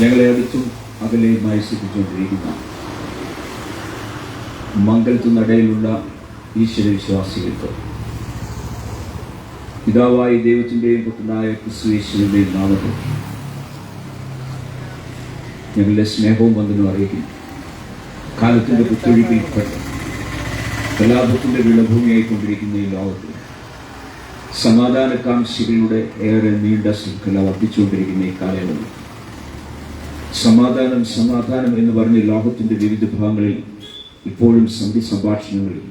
ഞങ്ങളെ അടുത്തും അകലെയുമായി ശ്രദ്ധിച്ചുകൊണ്ടിരിക്കുന്ന മംഗലത്തു നടയിലുള്ള ഈശ്വര വിശ്വാസികൾക്ക് പിതാവായ ദൈവത്തിൻ്റെയും പുത്രനായ ക്രിസ്തുയേശുവിൻ്റെയും നാമത്തിൽ ഞങ്ങളുടെ സ്നേഹവും വന്ദനവും അറിയിക്കുന്നു. കാലത്തിൻ്റെ കുത്തൊഴുക്കിൽപ്പെട്ട് കലാപത്തിൻ്റെ വിളഭൂമിയായിക്കൊണ്ടിരിക്കുന്ന ഈ ലോകത്തിൽ സമാധാനകാംക്ഷികളുടെ ഏറെ നീണ്ട ശൃംഖല വർദ്ധിച്ചുകൊണ്ടിരിക്കുന്ന ഈ കാലയളവിൽ സമാധാനം എന്ന് പറഞ്ഞ് ലോകത്തിൻ്റെ വിവിധ ഭാഗങ്ങളിൽ ഇപ്പോഴും സന്ധി സംഭാഷണങ്ങളിൽ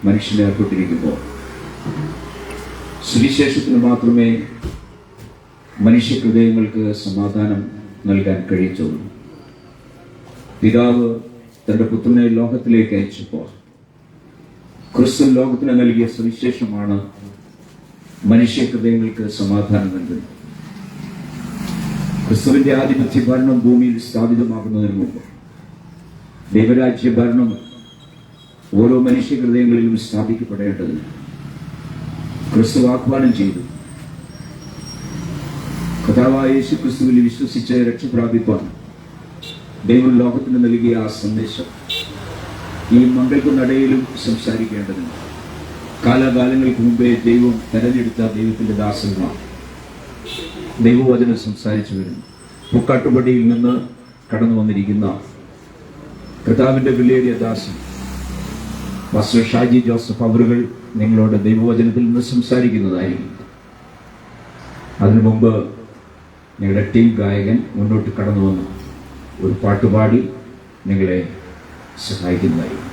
മനുഷ്യനെ ഏർപ്പെട്ടിരിക്കുമ്പോൾ സുവിശേഷത്തിന് മാത്രമേ മനുഷ്യ ഹൃദയങ്ങൾക്ക് സമാധാനം നൽകാൻ കഴിയത്തുള്ളൂ. പിതാവ് തൻ്റെ പുത്രനെ ലോകത്തിലേക്ക് അയച്ചപ്പോൾ ക്രിസ്തു ലോകത്തിന് നൽകിയ സുവിശേഷമാണ് മനുഷ്യ ഹൃദയങ്ങൾക്ക് സമാധാനം നൽകുന്നത്. ക്രിസ്തുവിന്റെ ആധിപത്യ ഭരണം ഭൂമിയിൽ സ്ഥാപിതമാകുന്നതിന് മുമ്പ് ദൈവരാജ്യ ഭരണം ഓരോ മനുഷ്യ ഹൃദയങ്ങളിലും സ്ഥാപിക്കപ്പെടേണ്ടതിന് ക്രിസ്തു ആഹ്വാനം ചെയ്തു. കർത്താവായ യേശു ക്രിസ്തുവിൽ വിശ്വസിച്ച് രക്ഷ പ്രാപിപ്പാൻ ദൈവം ലോകത്തിന് നൽകിയ ആ സന്ദേശം ഈ മംഗലത്തു നടയിലും സംസാരിക്കേണ്ടതിന് കാലാകാലങ്ങൾക്ക് മുമ്പേ ദൈവം തെരഞ്ഞെടുത്ത ദൈവത്തിന്റെ ദാസന്മാർ ദൈവവചനം സംസാരിച്ചു വരുന്നു. പൂക്കാട്ടുപടിയിൽ നിന്ന് കടന്നു വന്നിരിക്കുന്ന കർത്താവിന്റെ വിലയേറിയ ദാസൻ പാസ്റ്റർ ഷാജി ജോസഫ് അവറുകൾ നിങ്ങളോട് ദൈവവചനത്തിൽ നിന്ന് സംസാരിക്കുന്നതായിരിക്കും. അതിനു മുമ്പ് ഞങ്ങളുടെ ടീം ഗായകൻ മുന്നോട്ട് കടന്നു വന്ന് ഒരു പാട്ടുപാടി നിങ്ങളെ സഹായിക്കുന്നതായിരിക്കും.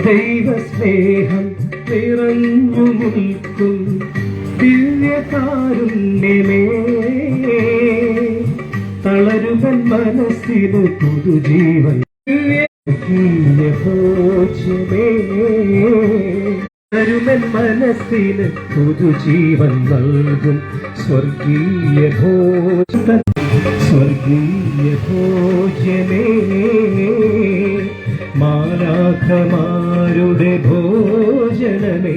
ദൈവസ്നേഹം നിറഞ്ഞു നിൽക്കും ദിവ്യകാരുണ്യമേ, തളരുവൻ മനസ്സിന് പുതുജീവൻ തളരുവൻ മനസ്സിന് പുതുജീവൻ നൽകും സ്വർഗീയ ഭോജനേ, മാലാഖമാരുടെ ഭോജനമേ,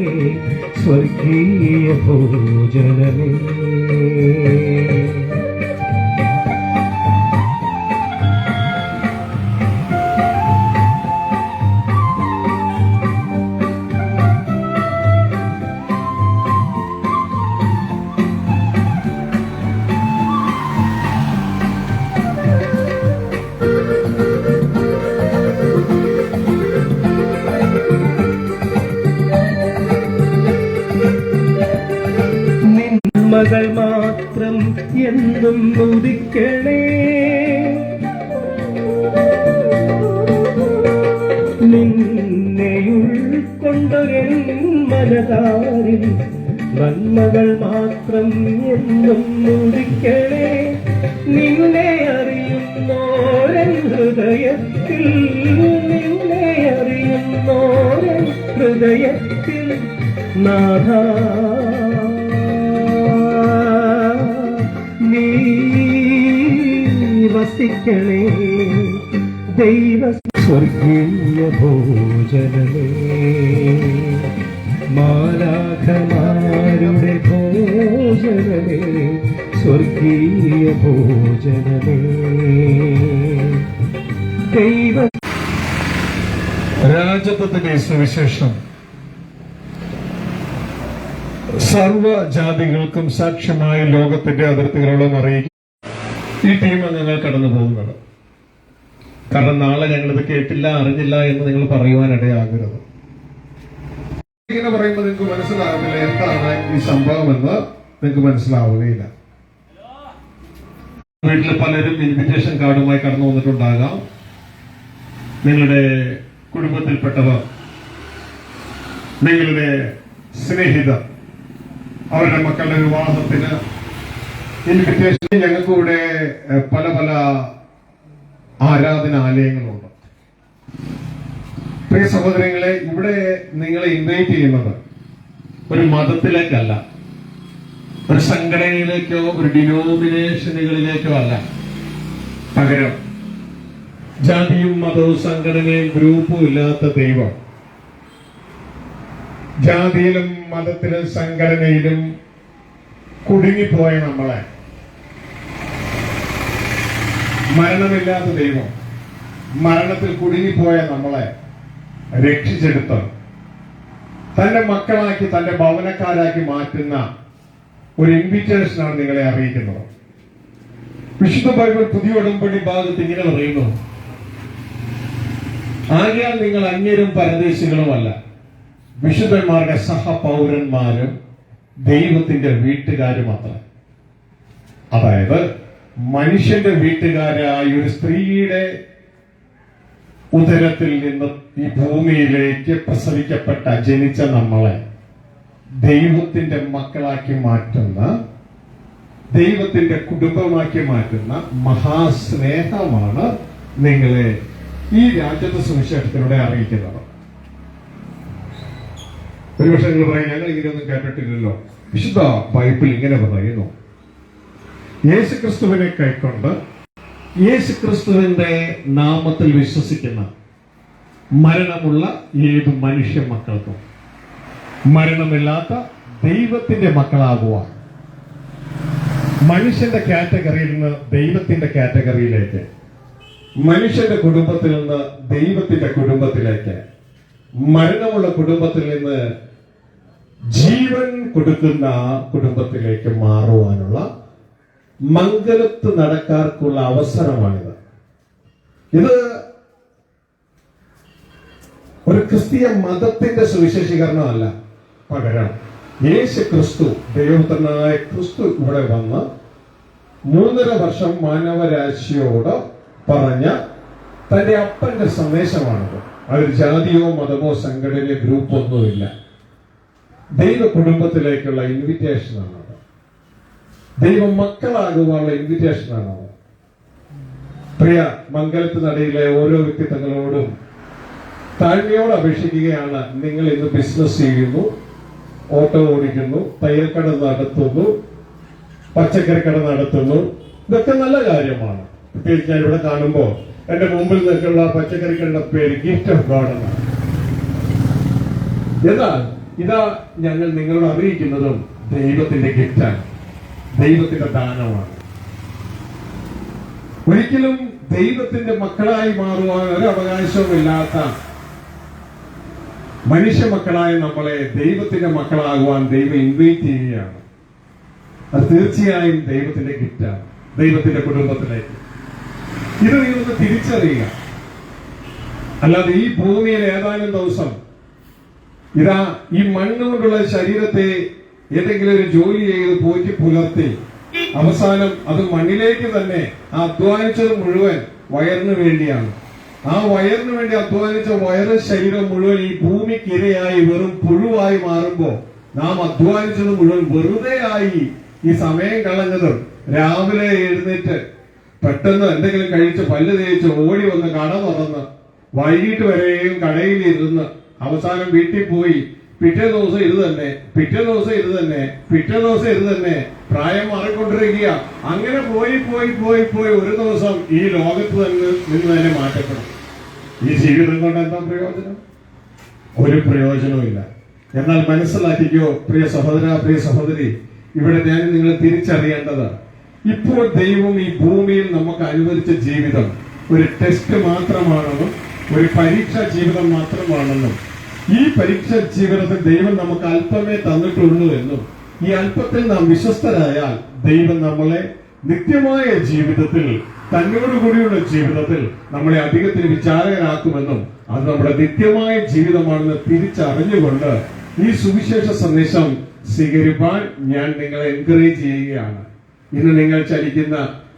സ്വർഗീയ ഭോജനമേ. മകൾ മാത്രം എന്നും ഉദിക്കണേ, നിന്നെയുൾക്കൊണ്ടൊരൻ മനതാരിൽ നന്മകൾ മാത്രം എന്നും ഉദിക്കണേ, നിന്നെ അറിയുന്നോരൻ ഹൃദയത്തിൽ നിന്നെ അറിയും ഹൃദയത്തിൽ നാഥ നീ വസിക്കണേ. ദൈവ സ്വർഗീയ ഭോജനമേ, മാലാഖമാരുടെ ഭോജനമേ, സ്വർഗീയ ഭോജനമേ. ദൈവ രാജത്വത്തിന്റെ സുവിശേഷം സർവ്വജാതികൾക്കും സാക്ഷ്യമായി ലോകത്തിന്റെ അതിർത്തികളോളം അറിയിക്കും ഈ ടീം അംഗങ്ങൾ കടന്നു പോകുന്നത്. കാരണം നാളെ ഞങ്ങളിത് കേട്ടില്ല, അറിഞ്ഞില്ല എന്ന് നിങ്ങൾ പറയുവാനിടയാകരുത്. ഇങ്ങനെ പറയുമ്പോൾ നിങ്ങൾക്ക് മനസ്സിലാകുന്നില്ല എന്താണ് ഈ സംഭവം എന്ന് നിങ്ങൾക്ക് മനസ്സിലാവുകയില്ല. വീട്ടിൽ പലരും ഇൻവിറ്റേഷൻ കാർഡുമായി കടന്നു വന്നിട്ടുണ്ടാകാം. നിങ്ങളുടെ കുടുംബത്തിൽപ്പെട്ടവർ, നിങ്ങളുടെ സ്നേഹിതർ, അവരുടെ മക്കളുടെ വിവാഹത്തിന് ഇൻവിറ്റേഷൻ. ഞങ്ങൾക്കിവിടെ പല പല ആരാധനാലയങ്ങളുണ്ട്. പ്രിയ സഹോദരങ്ങളെ, ഇവിടെ നിങ്ങളെ ഇൻവൈറ്റ് ചെയ്യുന്നത് ഒരു മതത്തിലേക്കല്ല, ഒരു സംഘടനയിലേക്കോ ഒരു ഡിനോമിനേഷനുകളിലേക്കോ അല്ല. പകരം ജാതിയും മതവും സംഘടനയും ഗ്രൂപ്പും ഇല്ലാത്ത ദൈവം ജാതിയിലും മതത്തിലും സംഘടനയിലും കുടുങ്ങിപ്പോയ നമ്മളെ മരണമില്ലാത്ത ദൈവം മരണത്തിൽ കുടുങ്ങിപ്പോയ നമ്മളെ രക്ഷിച്ചെടുത്ത് തന്റെ മക്കളാക്കി തന്റെ ഭവനക്കാരാക്കി മാറ്റുന്ന ഒരു ഇൻവിറ്റേഷനാണ് നിങ്ങളെ അറിയിക്കുന്നത്. വിശുദ്ധ ബൈബിൾ പുതിയ ഉടമ്പടി ഭാഗത്ത് ഇങ്ങനെ പറയുന്നു, ആകയാൽ നിങ്ങൾ അന്യരും പരദേശികളുമല്ല, വിശുദ്ധന്മാരുടെ സഹപൗരന്മാരും ദൈവത്തിന്റെ വീട്ടുകാരുമത്രേ. അതായത് മനുഷ്യന്റെ വീട്ടുകാരായ ഒരു സ്ത്രീയുടെ ഉദരത്തിൽ നിന്ന് ഈ ഭൂമിയിലേക്ക് പ്രസവിക്കപ്പെട്ട ജനിച്ച നമ്മളെ ദൈവത്തിന്റെ മക്കളാക്കി മാറ്റുന്ന, ദൈവത്തിന്റെ കുടുംബമാക്കി മാറ്റുന്ന മഹാസ്നേഹമാണ് നിങ്ങളെ ഈ രാജ്യത്തെ സുവിശേഷത്തിലൂടെ അറിയിക്കുന്നത്. ഒരുപക്ഷെ നിങ്ങൾ പറയും, ഞങ്ങൾ ഇങ്ങനെയൊന്നും കേട്ടിട്ടില്ലല്ലോ. വിശുദ്ധ ബൈബിൾ ഇങ്ങനെ പറയുന്നു, യേശുക്രിസ്തുവിനെ കൈക്കൊണ്ട് യേശുക്രിസ്തുവിന്റെ നാമത്തിൽ വിശ്വസിക്കുന്ന മരണമുള്ള ഏത് മനുഷ്യ മക്കൾക്കും മരണമില്ലാത്ത ദൈവത്തിന്റെ മക്കളാകുവാൻ, മനുഷ്യന്റെ കാറ്റഗറിയിൽ നിന്ന് ദൈവത്തിന്റെ കാറ്റഗറിയിലേക്ക്, മനുഷ്യന്റെ കുടുംബത്തിൽ നിന്ന് ദൈവത്തിന്റെ കുടുംബത്തിലേക്ക്, മരണമുള്ള കുടുംബത്തിൽ നിന്ന് ജീവൻ കൊടുക്കുന്ന കുടുംബത്തിലേക്ക് മാറുവാനുള്ള മംഗലത്ത് നടക്കാർക്കുള്ള അവസരമാണിത്. ഇത് ഒരു ക്രിസ്തീയ മതത്തിന്റെ സുവിശേഷീകരണമല്ല, പകരം യേശു ക്രിസ്തു, ദൈവപുത്രനായ ക്രിസ്തു ഇവിടെ വന്ന് 3.5 വർഷം മാനവരാശിയോട് പറഞ്ഞ തന്റെ അപ്പന്റെ സന്ദേശമാണത്. അതിൽ ജാതിയോ മതമോ സംഘടനയോ ഗ്രൂപ്പൊന്നുമില്ല. ദൈവ കുടുംബത്തിലേക്കുള്ള ഇൻവിറ്റേഷനാണത്. ദൈവ മക്കളാകുവാനുള്ള ഇൻവിറ്റേഷനാണത്. പ്രിയ മംഗലത്ത് നടയിലെ ഓരോ വ്യക്തിത്വങ്ങളോടും താഴ്മയോട് അപേക്ഷിക്കുകയാണ്, നിങ്ങൾ ഇന്ന് ബിസിനസ് ചെയ്യുന്നു, ഓട്ടോ ഓടിക്കുന്നു, തയ്യൽക്കട നടത്തുന്നു, പച്ചക്കറിക്കട നടത്തുന്നു, ഇതൊക്കെ നല്ല കാര്യമാണ്. പ്രത്യേകിച്ച് ഞാൻ ഇവിടെ കാണുമ്പോൾ എന്റെ മുമ്പിൽ നിൽക്കുന്ന പച്ചക്കറിക്കടയുടെ പേര് ഗിഫ്റ്റ് ഓഫ് ഗോഡ് എന്നാണ്. എന്നാൽ ഇതാ ഞങ്ങൾ നിങ്ങളോട് അറിയിക്കുന്നതും ദൈവത്തിന്റെ ഗിഫ്റ്റാണ്, ദൈവത്തിന്റെ ദാനമാണ്. ഒരിക്കലും ദൈവത്തിന്റെ മക്കളായി മാറുവാൻ ഒരു അവകാശവുമില്ലാത്ത മനുഷ്യ മക്കളായ നമ്മളെ ദൈവത്തിന്റെ മക്കളാകുവാൻ ദൈവം ഇൻവൈറ്റ് ചെയ്യുകയാണ്. അത് തീർച്ചയായും ദൈവത്തിന്റെ ഗിഫ്റ്റാണ്, ദൈവത്തിന്റെ കുടുംബത്തിലേക്ക്. ഇത് നിങ്ങളൊന്ന് തിരിച്ചറിയുക. അല്ലാതെ ഈ ഭൂമിയിൽ ഏതാനും ദിവസം ഇതാ ഈ മണ്ണുകൊണ്ടുള്ള ശരീരത്തെ ഏതെങ്കിലും ഒരു ജോലി ചെയ്ത് പോറ്റി പുലർത്തി അവസാനം അത് മണ്ണിലേക്ക് തന്നെ അധ്വാനിച്ചത് മുഴുവൻ വയറിന് വേണ്ടിയാണ്. ആ വയറിന് വേണ്ടി അധ്വാനിച്ച വയറ് ശരീരം മുഴുവൻ ഈ ഭൂമിക്കിരയായി വെറും പുഴുവായി മാറുമ്പോ നാം അധ്വാനിച്ചത് മുഴുവൻ വെറുതെ ആയി. ഈ സമയം കളഞ്ഞതും രാവിലെ എഴുന്നേറ്റ് പെട്ടെന്ന് എന്തെങ്കിലും കഴിച്ച് പല്ല് തേച്ച് ഓടി വന്ന് കട തുറന്ന് വൈകിട്ട് വരെയും കടയിൽ ഇരുന്ന് അവസാനം വീട്ടിൽ പോയി പിറ്റേ ദിവസം ഇത് തന്നെ, പിറ്റേ ദിവസം ഇത് തന്നെ, പിറ്റേ ദിവസം ഇത് തന്നെ. പ്രായം മാറിക്കൊണ്ടിരിക്കുക. അങ്ങനെ പോയി പോയി പോയി പോയി ഒരു ദിവസം ഈ ലോകത്ത് നിന്ന് തന്നെ മാറ്റപ്പെടും. ഈ ജീവിതം കൊണ്ട് എന്താ പ്രയോജനം? ഒരു പ്രയോജനവും ഇല്ല. എന്നാൽ മനസ്സിലാക്കിക്കോ പ്രിയ സഹോദര, പ്രിയ സഹോദരി, ഇവിടെ ഞാൻ നിങ്ങൾ തിരിച്ചറിയേണ്ടത്, ഇപ്പോൾ ദൈവം ഈ ഭൂമിയിൽ നമുക്ക് അനുവദിച്ച ജീവിതം ഒരു ടെസ്റ്റ് മാത്രമാണെന്നും ഒരു പരീക്ഷാ ജീവിതം മാത്രമാണെന്നും ഈ പരീക്ഷാ ജീവിതത്തിൽ ദൈവം നമുക്ക് അല്പമേ തന്നിട്ടുള്ളൂ എന്നും ഈ അല്പത്തിൽ നാം വിശ്വസ്തരായാൽ ദൈവം നമ്മളെ നിത്യമായ ജീവിതത്തിൽ, തന്നോടുകൂടിയുള്ള ജീവിതത്തിൽ നമ്മളെ അധികത്തിന് വിചാരകരാക്കുമെന്നും അത് നമ്മുടെ നിത്യമായ ജീവിതമാണെന്ന് തിരിച്ചറിഞ്ഞുകൊണ്ട് ഈ സുവിശേഷ സന്ദേശം സ്വീകരിപ്പാൻ ഞാൻ നിങ്ങളെ എൻകറേജ് ചെയ്യുകയാണ്. ഇന്ന് നിങ്ങൾ ചലിക്കുന്ന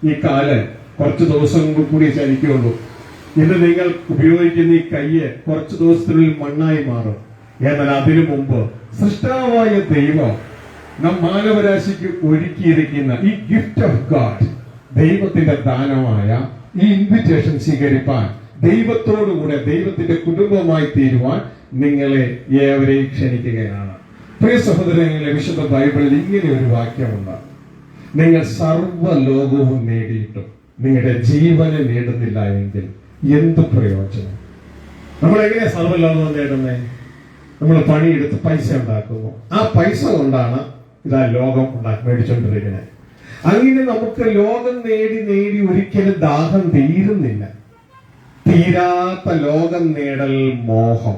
ഈ കാല് കുറച്ച് ദിവസം കൂടി ചലിക്കുള്ളൂ. ഇന്ന് നിങ്ങൾ ഉപയോഗിക്കുന്ന ഈ കയ്യ് കുറച്ച് ദിവസത്തിനുള്ളിൽ മണ്ണായി മാറും. എന്നാൽ അതിനു മുമ്പ് സൃഷ്ടാവായ ദൈവം നാം മാനവരാശിക്ക് ഒരുക്കിയിരിക്കുന്ന ഈ ഗിഫ്റ്റ് ഓഫ് ഗാഡ്, ദൈവത്തിന്റെ ദാനമായ ഈ ഇൻവിറ്റേഷൻ സ്വീകരിപ്പാൻ ദൈവത്തോടുകൂടെ ദൈവത്തിന്റെ കുടുംബമായി തീരുവാൻ നിങ്ങളെ ഏവരെയും ക്ഷണിക്കുകയാണ്. പ്രിയ സഹോദരങ്ങളെ, വിശുദ്ധ ബൈബിളിൽ ഇങ്ങനെ ഒരു വാക്യമുണ്ട്: നിങ്ങൾ സർവ്വലോകവും നേടിയിട്ടും നിങ്ങളുടെ ജീവനെ നേടുന്നില്ല എങ്കിൽ എന്ത് പ്രയോജനം? നമ്മൾ എങ്ങനെയാ സർവ്വലോകവും നേടുന്നേ? നമ്മൾ പണിയെടുത്ത് പൈസ ഉണ്ടാക്കുന്നു. ആ പൈസ കൊണ്ടാണ് ഇതാ ലോകം മേടിച്ചോണ്ടിരിക്കുന്നത്. അങ്ങനെ നമുക്ക് ലോകം നേടി നേടി ഒരിക്കലും ദാഹം തീരുന്നില്ല. തീരാത്ത ലോകം നേടൽ മോഹം.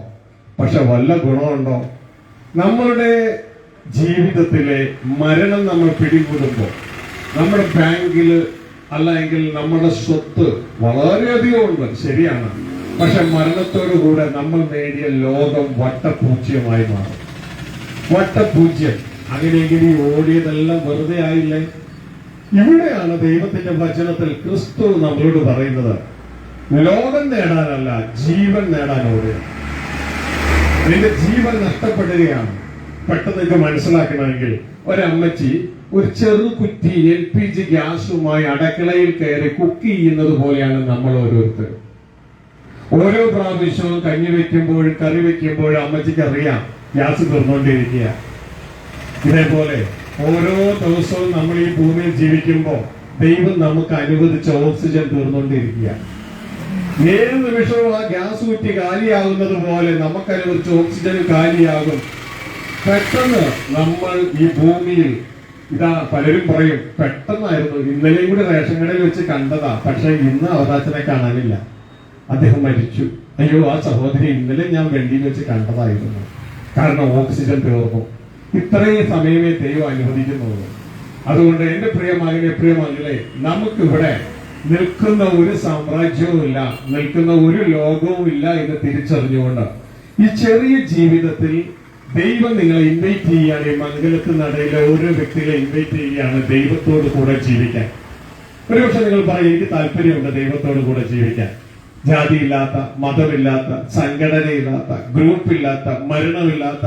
പക്ഷെ വല്ല ഗുണമുണ്ടോ? നമ്മളുടെ ജീവിതത്തിലെ മരണം നമ്മൾ പിടികൂടുമ്പോൾ നമ്മുടെ ബാങ്കില് അല്ലെങ്കിൽ നമ്മുടെ സ്വത്ത് വളരെയധികം ഉണ്ട്, ശരിയാണ്. പക്ഷെ മരണത്തോടുകൂടെ നമ്മൾ നേടിയ ലോകം വട്ടപൂജ്യമായി മാറും. വട്ടപൂജ്യം. അങ്ങനെയെങ്കിൽ ഈ ഓടിയതെല്ലാം വെറുതെ ആയില്ലേ? ഇവിടെയാണ് ദൈവത്തിന്റെ വചനത്തിൽ ക്രിസ്തു നമ്മളോട് പറയുന്നത്, ലോകം നേടാനല്ല, ജീവൻ നേടാൻ ഓടുക. നിന്റെ ജീവൻ നഷ്ടപ്പെടുകയാണ്. പെട്ടെന്ന് ഇത് മനസ്സിലാക്കണമെങ്കിൽ ഒരമ്മച്ചി ഒരു ചെറു കുറ്റി LPG ഗ്യാസുമായി അടുക്കളയിൽ കയറി കുക്ക് ചെയ്യുന്നത് പോലെയാണ് നമ്മൾ ഓരോരുത്തരും. ഓരോ പ്രാവശ്യവും കഞ്ഞി വെക്കുമ്പോഴും കറി വെക്കുമ്പോഴും അമ്മച്ചിക്ക് അറിയാം ഗ്യാസ് തീർന്നുകൊണ്ടിരിക്കുക. ഇതേപോലെ ഓരോ ദിവസവും നമ്മൾ ഈ ഭൂമിയിൽ ജീവിക്കുമ്പോൾ ദൈവം നമുക്ക് അനുവദിച്ച ഓക്സിജൻ തീർന്നുകൊണ്ടിരിക്കുക. ഏത് നിമിഷവും ആ ഗ്യാസ് കുറ്റി കാലിയാകുന്നത് പോലെ നമുക്ക് അനുവദിച്ച ഓക്സിജൻ കാലിയാകും. പെട്ടെന്ന് നമ്മൾ ഈ ഭൂമിയിൽ ഇതാ പലരും പറയും പെട്ടെന്നായിരുന്നു, ഇന്നലെയും കൂടി റേഷൻ കടയിൽ വെച്ച് കണ്ടതാ, പക്ഷെ ഇന്ന് അവതാച്ചനെ കാണാനില്ല, അദ്ദേഹം മരിച്ചു. അയ്യോ, ആ സഹോദരി ഇന്നലെ ഞാൻ വെള്ളിയിൽ വെച്ച് കണ്ടതായിരുന്നു. കാരണം ഓക്സിജൻ തീർന്നു. ഇത്രയും സമയമേ ദൈവം അനുവദിക്കുന്നുള്ളൂ. അതുകൊണ്ട് എന്റെ പ്രിയ മകനെ, പ്രിയ മകളെ, നമുക്കിവിടെ നിൽക്കുന്ന ഒരു സാമ്രാജ്യവും ഇല്ല, നിൽക്കുന്ന ഒരു ലോകവും ഇല്ല എന്ന് തിരിച്ചറിഞ്ഞുകൊണ്ട് ഈ ചെറിയ ജീവിതത്തിൽ ദൈവം നിങ്ങളെ ഇൻവൈറ്റ് ചെയ്യുകയാണ്. ഈ മംഗലത്തിന് നടയിലെ ഓരോ വ്യക്തികളെ ഇൻവൈറ്റ് ചെയ്യുകയാണ് ദൈവത്തോട് കൂടെ ജീവിക്കാൻ. ഒരുപക്ഷെ നിങ്ങൾ പറയും എനിക്ക് താല്പര്യമുണ്ട് ദൈവത്തോട് കൂടെ ജീവിക്കാൻ. ജാതിയില്ലാത്ത, മതമില്ലാത്ത, സംഘടനയില്ലാത്ത, ഗ്രൂപ്പില്ലാത്ത, മരണമില്ലാത്ത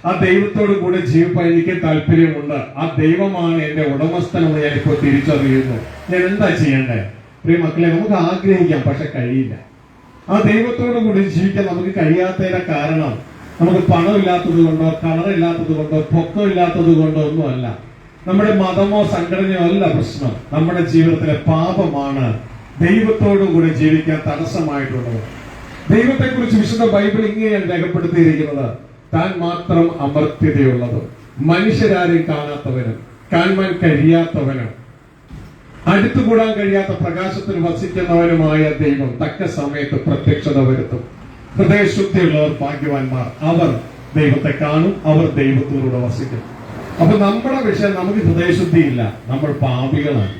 ആ ദൈവത്തോട് കൂടെ ജീവിക്കാൻ എനിക്ക് താല്പര്യമുണ്ട്. ആ ദൈവമാണ് എന്റെ ഉടമസ്ഥനെന്ന് ഞാനിപ്പോ തിരിച്ചറിയുന്നു. ഞാൻ എന്താ ചെയ്യണ്ടേ? പ്രിയ മക്കളെ, നമുക്ക് ആഗ്രഹിക്കാം, പക്ഷെ കഴിയില്ല. ആ ദൈവത്തോട് കൂടി ജീവിക്കാൻ നമുക്ക് കഴിയാത്തതിന്റെ കാരണം നമുക്ക് പണമില്ലാത്തത് കൊണ്ടോ കളറില്ലാത്തത് കൊണ്ടോ പൊക്കമില്ലാത്തത് കൊണ്ടോ ഒന്നുമല്ല. നമ്മുടെ മതമോ സംഘടനയോ അല്ല പ്രശ്നം. നമ്മുടെ ജീവിതത്തിലെ പാപമാണ് ദൈവത്തോടു കൂടെ ജീവിക്കാൻ തടസ്സമായിട്ടുള്ളത്. ദൈവത്തെക്കുറിച്ച് വിശുദ്ധ ബൈബിൾ ഇങ്ങനെയാണ് രേഖപ്പെടുത്തിയിരിക്കുന്നത്: താൻ മാത്രം അമർത്യതയുള്ളതും മനുഷ്യരാരെയും കാണാത്തവനും കാണാൻ കഴിയാത്തവനും അടുത്തുകൂടാൻ കഴിയാത്ത പ്രകാശത്തിൽ വസിക്കുന്നവനുമായ ദൈവം തക്ക സമയത്ത് പ്രത്യക്ഷത വരുത്തും. ഹൃദയശുദ്ധിയുള്ളവർ ഭാഗ്യവാന്മാർ, അവർ ദൈവത്തെ കാണും, അവർ ദൈവത്തോടുകൂടെ വസിക്കും. അപ്പൊ നമ്മുടെ വിഷയം, നമുക്ക് ഹൃദയശുദ്ധിയില്ല, നമ്മൾ പാപികളാണ്.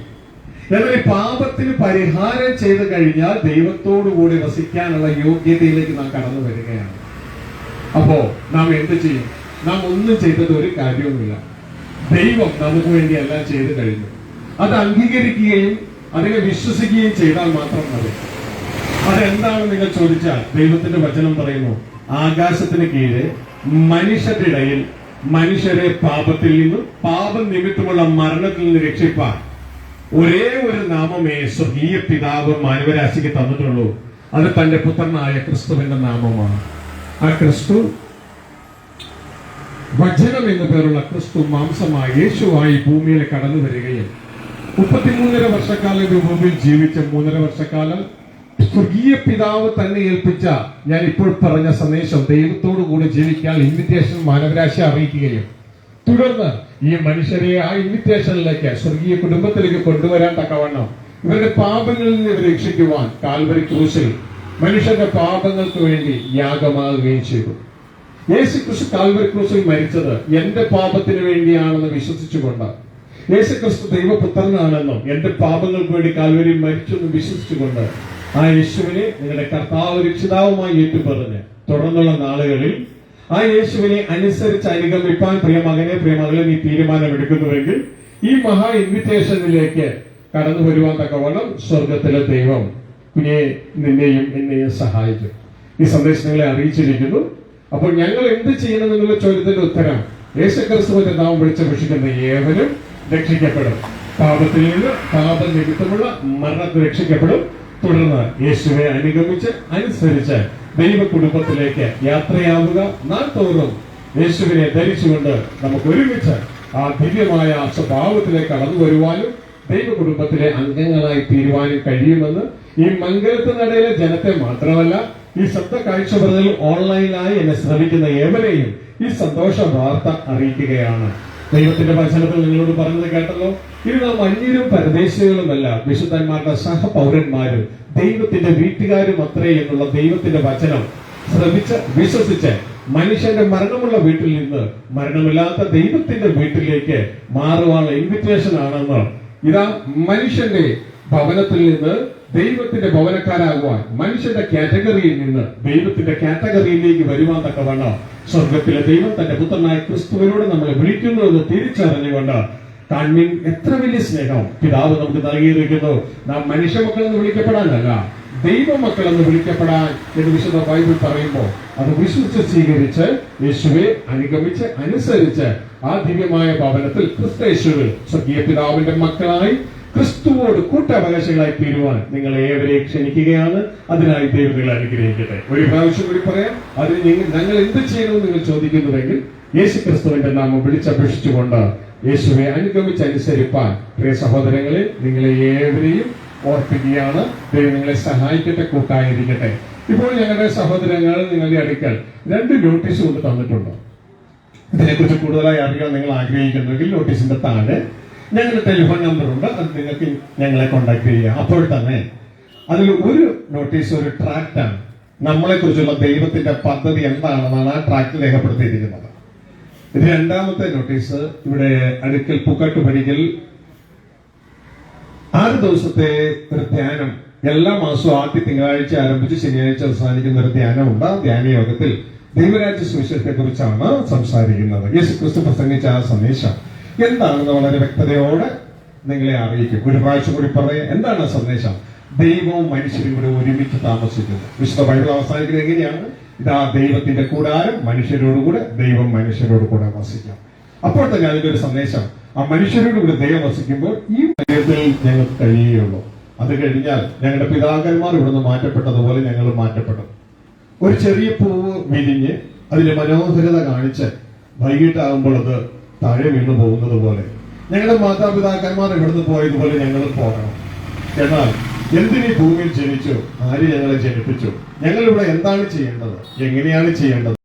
എന്നാൽ ഈ പാപത്തിന് പരിഹാരം ചെയ്തു കഴിഞ്ഞാൽ ദൈവത്തോടുകൂടി വസിക്കാനുള്ള യോഗ്യതയിലേക്ക് നാം കടന്നു വരികയാണ്. അപ്പോ നാം എന്ത് ചെയ്യും? നാം ഒന്നും ചെയ്തത് ഒരു കാര്യവുമില്ല. ദൈവം നമുക്ക് വേണ്ടി എല്ലാം ചെയ്തു കഴിഞ്ഞു. അത് അംഗീകരിക്കുകയും അതിനെ വിശ്വസിക്കുകയും ചെയ്താൽ മാത്രം മതി. അതെന്താണ് നിങ്ങൾ ചോദിച്ചാൽ ദൈവത്തിന്റെ വചനം പറയുന്നു, ആകാശത്തിന് കീഴെ മനുഷ്യരുടെ ഇടയിൽ മനുഷ്യരെ പാപത്തിൽ നിന്നും പാപം നിമിത്തമുള്ള മരണത്തിൽ നിന്ന് രക്ഷിപ്പാൻ ഒരേ ഒരു നാമമേ സ്വർഗീയ പിതാവ് മാനവരാശിക്ക് തന്നിട്ടുള്ളൂ. അത് തന്റെ പുത്രനായ ക്രിസ്തുവിന്റെ നാമമാണ്. ആ ക്രിസ്തു വചനം എന്നു പേരുള്ള ക്രിസ്തു മാംസമായി യേശുവായി ഭൂമിയിൽ കടന്നു വരികയും 33.5 വർഷക്കാലം ഭൂമിയിൽ ജീവിച്ച 3.5 വർഷക്കാലം സ്വർഗീയ പിതാവ് തന്നെ ഏൽപ്പിച്ച ഞാൻ ഇപ്പോൾ പറഞ്ഞ സന്ദേശം ദൈവത്തോടു കൂടി ജീവിക്കാൻ ഇൻവിറ്റേഷൻ മാനവരാശി അറിയിക്കുകയും തുടർന്ന് ഈ മനുഷ്യരെ ആ ഇൻവിറ്റേഷനിലേക്ക് സ്വർഗീയ കുടുംബത്തിലേക്ക് കൊണ്ടുവരാൻ തക്കവണ്ണം ഇവരുടെ പാപങ്ങളിൽ നിന്ന് ഇവരെ രക്ഷിക്കുവാൻ കാൽവരി ക്രൂശിൽ മനുഷ്യന്റെ പാപങ്ങൾക്ക് വേണ്ടി യാഗമാകുകയും ചെയ്തു. യേശു ക്രിസ്തു കാൽവരി ക്രൂശിൽ മരിച്ചത് എന്റെ പാപത്തിന് വേണ്ടിയാണെന്ന് വിശ്വസിച്ചുകൊണ്ട്, യേശു ക്രിസ്തു ദൈവപുത്രനാണെന്നും എന്റെ പാപങ്ങൾക്ക് വേണ്ടി കാൽവരിയിൽ മരിച്ചെന്നും വിശ്വസിച്ചുകൊണ്ട് ആ യേശുവിനെ നിങ്ങളുടെ കർത്താവ് രക്ഷിതാവുമായി ഏറ്റുപറഞ്ഞ് തുടർന്നുള്ള നാളുകളിൽ ആ യേശുവിനെ അനുസരിച്ച് അനുഗമിപ്പാൻ പ്രിയമകനെ പ്രിയമകളെ നീ തീരുമാനമെടുക്കുന്നുവെങ്കിൽ ഈ മഹാ ഇൻവിറ്റേഷനിലേക്ക് കടന്നു വരുവാൻ തക്കവണ്ണം സ്വർഗത്തിലെ ദൈവം കുഞ്ഞെ നിന്നെയും എന്നെയും സഹായിക്കും. ഈ സന്ദേശം നിങ്ങളെ അറിയിച്ചിരിക്കുന്നു. അപ്പോൾ ഞങ്ങൾ എന്ത് ചെയ്യണം എന്നുള്ള ചോദ്യത്തിന്റെ ഉത്തരം യേശുക്രിസ്തുവിന്റെ നാമം വിളിച്ചപേക്ഷിക്കുന്ന ഏവരും രക്ഷിക്കപ്പെടും. പാപത്തിൽ നിന്ന് പാപം നിമിത്തമുള്ള മരണത്തിൽ രക്ഷിക്കപ്പെടും. തുടർന്ന് യേശുവെ അനുഗമിച്ച് അനുസരിച്ച് ദൈവ കുടുംബത്തിലേക്ക് യാത്രയാവുക. നാൾ തോറും യേശുവിനെ ധരിച്ചുകൊണ്ട് നമുക്ക് ഒരുമിച്ച് ആ ദിവ്യമായ സ്വഭാവത്തിലേക്ക് കടന്നു വരുവാനും ദൈവ കുടുംബത്തിലെ അംഗങ്ങളായി തീരുവാനും കഴിയുമെന്ന് ഈ മംഗലത്തിനിടയിലെ ജനത്തെ മാത്രമല്ല ഈ ശബ്ദ കാഴ്ചപ്പെടുന്നതിൽ ഓൺലൈനായി എന്നെ ശ്രമിക്കുന്ന ഏവരെയും ഈ സന്തോഷ വാർത്ത അറിയിക്കുകയാണ്. ദൈവത്തിന്റെ വചനത്തിൽ നിങ്ങളോട് പറഞ്ഞത് കേട്ടല്ലോ. ഇത് നാം അന്യരും പരദേശികളുമല്ല, വിശുദ്ധന്മാരുടെ സഹപൗരന്മാരും ദൈവത്തിന്റെ വീട്ടുകാരും അത്രേ എന്നുള്ള ദൈവത്തിന്റെ വചനം ശ്രമിച്ച് വിശ്വസിച്ച് മനുഷ്യന്റെ മരണമുള്ള വീട്ടിൽ നിന്ന് മരണമില്ലാത്ത ദൈവത്തിന്റെ വീട്ടിലേക്ക് മാറുവാനുള്ള ഇൻവിറ്റേഷൻ ആണെന്ന് ഇതാ മനുഷ്യന്റെ ഭവനത്തിൽ നിന്ന് ദൈവത്തിന്റെ ഭവനക്കാരാകുവാൻ, മനുഷ്യന്റെ കാറ്റഗറിയിൽ നിന്ന് ദൈവത്തിന്റെ കാറ്റഗറിയിലേക്ക് വരുവാൻ തക്കവണ്ണം സ്വർഗത്തിലെ ദൈവം തന്റെ പുത്രനായ ക്രിസ്തുവിനോട് നമ്മളെ വിളിക്കുന്നു എന്ന് തിരിച്ചറിഞ്ഞുകൊണ്ട് കാൺമീൻ എത്ര വലിയ സ്നേഹം പിതാവ് നമുക്ക് നൽകിയിരിക്കുന്നു. നാം മനുഷ്യ മക്കളെന്ന് വിളിക്കപ്പെടാനല്ല, ദൈവമക്കൾ എന്ന് വിളിക്കപ്പെടാൻ എന്ന് വിശുദ്ധ ബൈബിൾ പറയുമ്പോൾ അത് വിശ്വസിച്ച് സ്വീകരിച്ച് യേശുവെ അനുഗമിച്ച് അനുസരിച്ച് ആ ദിവ്യമായ ഭവനത്തിൽ ക്രിസ്തയേശുവിൽ സ്വർഗീയ പിതാവിന്റെ മക്കളായി ക്രിസ്തുവോട് കൂട്ടവകാശികളായി തീരുവാൻ നിങ്ങളെ ഏവരെയും ക്ഷണിക്കുകയാണ്. അതിനായി ദൈവം നിങ്ങളെ അനുഗ്രഹിക്കട്ടെ. ഒരു പ്രാവശ്യം കൂടി പറയാം. അതിന് ഞങ്ങൾ എന്ത് ചെയ്യണമെന്ന് നിങ്ങൾ ചോദിക്കുന്നുവെങ്കിൽ യേശു ക്രിസ്തുവിന്റെ നാമം വിളിച്ചപേക്ഷിച്ചുകൊണ്ട് യേശുവെ അനുഗമിച്ച് അനുസരിപ്പാൻ പ്രിയ സഹോദരങ്ങളെ നിങ്ങളെ ഏവരെയും ഓർപ്പിക്കുകയാണ്. ദൈവം നിങ്ങളെ സഹായിക്കട്ടെ, കൂട്ടായിരിക്കട്ടെ. ഇപ്പോൾ ഞങ്ങളുടെ സഹോദരങ്ങൾ നിങ്ങളുടെ അടുക്കൽ 2 നോട്ടീസ് കൊണ്ട് തന്നിട്ടുണ്ട്. ഇതിനെക്കുറിച്ച് കൂടുതലായി അറിയാൻ നിങ്ങൾ ആഗ്രഹിക്കുന്നുവെങ്കിൽ നോട്ടീസിന്റെ താഴെ ഞങ്ങളുടെ ടെലിഫോൺ നമ്പർ ഉണ്ട്. അത് നിങ്ങൾക്ക് ഞങ്ങളെ കോൺടാക്ട് ചെയ്യാം. അപ്പോൾ തന്നെ അതിൽ ഒരു നോട്ടീസ് ഒരു ട്രാക്റ്റാണ്. നമ്മളെ കുറിച്ചുള്ള ദൈവത്തിന്റെ പദ്ധതി എന്താണെന്നാണ് ആ ട്രാക്ട് രേഖപ്പെടുത്തിയിരിക്കുന്നത്. ഇത് 2ാമത്തെ നോട്ടീസ്. ഇവിടെ അടുക്കൽ പൂക്കാട്ടുപടിക്കൽ 6 ദിവസത്തെ ഒരു ധ്യാനം എല്ലാ മാസവും ആദ്യ തിങ്കളാഴ്ച ആരംഭിച്ച് ശനിയാഴ്ച അവസാനിക്കുന്ന ഒരു ധ്യാനമുണ്ട്. ആ ധ്യാന യോഗത്തിൽ ദൈവരാജ്യ സുവിശേഷത്തെ കുറിച്ചാണ് സംസാരിക്കുന്നത്. യേശു ക്രിസ്തു പ്രസംഗിച്ച ആ സന്ദേശം എന്താണെന്ന് വളരെ വ്യക്തതയോടെ നിങ്ങളെ അറിയിക്കും. ഒരു പ്രാവശ്യം കൂടി പറയാം. എന്താണ് ആ സന്ദേശം? ദൈവവും മനുഷ്യരും കൂടെ ഒരുമിച്ച് താമസിക്കുന്നു. വിശുദ്ധ ബൈബിൾ അവസാനിക്കുന്നത് എങ്ങനെയാണ്? ഇതാ ദൈവത്തിന്റെ കൂടാരം മനുഷ്യരോടുകൂടെ, ദൈവം മനുഷ്യരോട് കൂടെ വസിക്കാം. അപ്പോൾ തന്നെ അതിന്റെ ഒരു സന്ദേശം, ആ മനുഷ്യരോട് കൂടെ ദൈവം വസിക്കുമ്പോൾ ഈ മനുഷ്യത്തിൽ ഞങ്ങൾക്ക് കഴിയുകയുള്ളൂ. അത് കഴിഞ്ഞാൽ ഞങ്ങളുടെ പിതാക്കന്മാർ ഇവിടുന്ന് മാറ്റപ്പെട്ടതുപോലെ ഞങ്ങൾ മാറ്റപ്പെടും. ഒരു ചെറിയ പൂവ് വിരിഞ്ഞ് അതിന്റെ മനോഹരത കാണിച്ച് വൈകിട്ടാകുമ്പോൾ അത് താഴെ വീണു പോകുന്നത് പോലെ ഞങ്ങളുടെ മാതാപിതാക്കന്മാർ ഇവിടുന്ന് പോയതുപോലെ ഞങ്ങൾ പോകണം. എന്നാൽ എന്തിനീ ഭൂമിയിൽ ജനിച്ചു? ആര് ഞങ്ങളെ ജനിപ്പിച്ചു? ഞങ്ങൾ ഇവിടെ എന്താണ് ചെയ്യേണ്ടത്? എങ്ങനെയാണ് ചെയ്യേണ്ടത്?